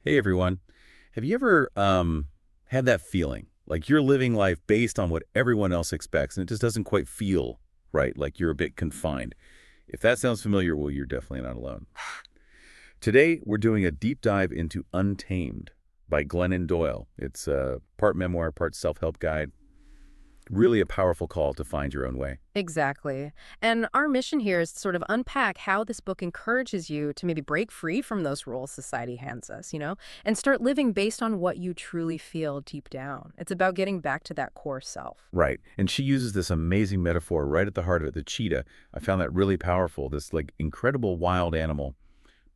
Hey everyone. Have you ever had that feeling like you're living life based on what everyone else expects and it just doesn't quite feel right, like you're a bit confined? If that sounds familiar, well, you're definitely not alone. Today, we're doing a deep dive into Untamed by Glennon Doyle. It's part memoir, part self-help guide. Really a powerful call to find your own way. Exactly. And our mission here is to sort of unpack how this book encourages you to maybe break free from those rules society hands us, and start living based on what you truly feel deep down. It's about getting back to that core self. Right. And she uses this amazing metaphor right at the heart of it, the cheetah. I found that really powerful, this like incredible wild animal,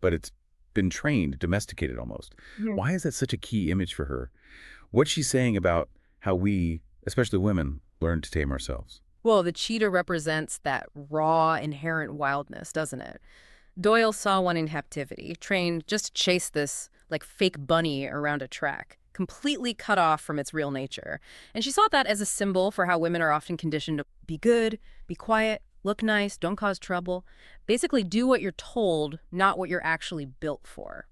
but it's been trained, domesticated almost. Mhm. Why is that such a key image for her? What's she saying about how we, especially women, learn to tame ourselves? Well, the cheetah represents that raw, inherent wildness, doesn't it? Doyle saw one in captivity, trained just to chase this, like, fake bunny around a track, completely cut off from its real nature. And she saw that as a symbol for how women are often conditioned to be good, be quiet, look nice, don't cause trouble. Basically, do what you're told, not what you're actually built for.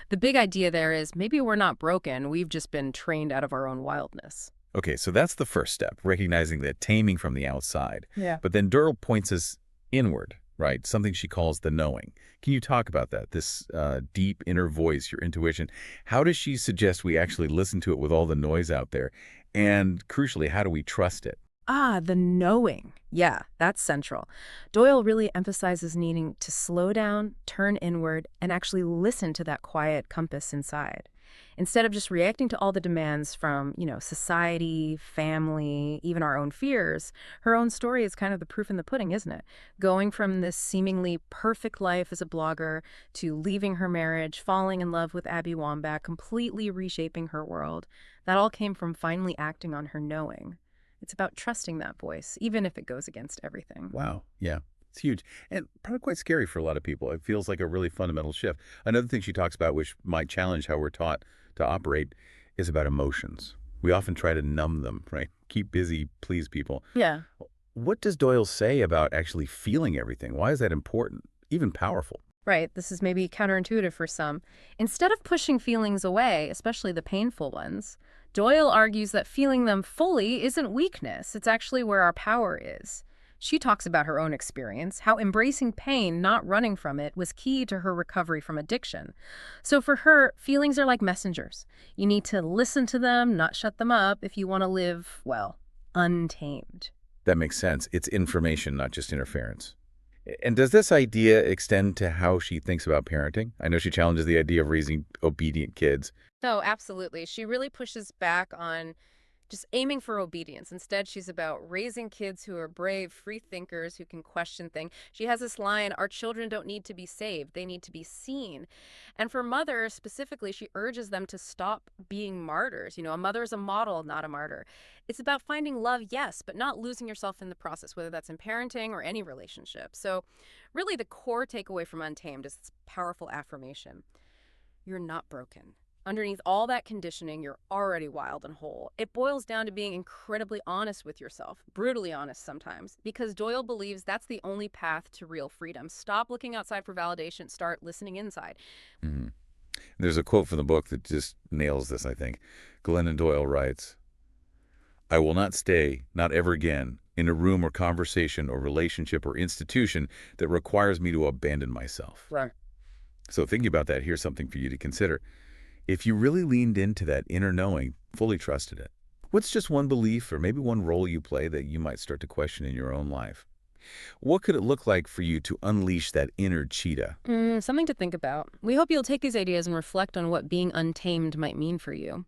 The big idea there is maybe we're not broken, we've just been trained out of our own wildness. Okay, so that's the first step, recognizing that taming from the outside. Yeah. But then Durrell points us inward, right? Something she calls the knowing. Can you talk about that, this deep inner voice, your intuition? How does she suggest we actually listen to it with all the noise out there? And crucially, how do we trust it? Ah, the knowing. Yeah, that's central. Doyle really emphasizes needing to slow down, turn inward, and actually listen to that quiet compass inside. Instead of just reacting to all the demands from, society, family, even our own fears, her own story is kind of the proof in the pudding, isn't it? Going from this seemingly perfect life as a blogger to leaving her marriage, falling in love with Abby Wambach, completely reshaping her world, that all came from finally acting on her knowing. It's about trusting that voice, even if it goes against everything. Wow. Yeah. It's huge and probably quite scary for a lot of people. It feels like a really fundamental shift. Another thing she talks about, which might challenge how we're taught to operate, is about emotions. We often try to numb them, right? Keep busy, please people. Yeah. What does Doyle say about actually feeling everything? Why is that important, even powerful? Right. This is maybe counterintuitive for some. Instead of pushing feelings away, especially the painful ones, Doyle argues that feeling them fully isn't weakness. It's actually where our power is. She talks about her own experience, how embracing pain, not running from it, was key to her recovery from addiction. So for her, feelings are like messengers. You need to listen to them, not shut them up, if you want to live, well, untamed. That makes sense. It's information, not just interference. And does this idea extend to how she thinks about parenting? I know she challenges the idea of raising obedient kids. No, absolutely. She really pushes back on just aiming for obedience. Instead, she's about raising kids who are brave, free thinkers who can question things. She has this line, our children don't need to be saved, they need to be seen. And for mothers specifically, she urges them to stop being martyrs. A mother is a model, not a martyr. It's about finding love, yes, but not losing yourself in the process, whether that's in parenting or any relationship. So really the core takeaway from Untamed is this powerful affirmation. You're not broken. Underneath all that conditioning, you're already wild and whole. It boils down to being incredibly honest with yourself, brutally honest sometimes, because Doyle believes that's the only path to real freedom. Stop looking outside for validation, start listening inside. Mhm. There's a quote from the book that just nails this, I think. Glennon Doyle writes, I will not stay, not ever again, in a room or conversation or relationship or institution that requires me to abandon myself. Right. So thinking about that, here's something for you to consider. If you really leaned into that inner knowing, fully trusted it, what's just one belief or maybe one role you play that you might start to question in your own life? What could it look like for you to unleash that inner cheetah? Something to think about. We hope you'll take these ideas and reflect on what being untamed might mean for you.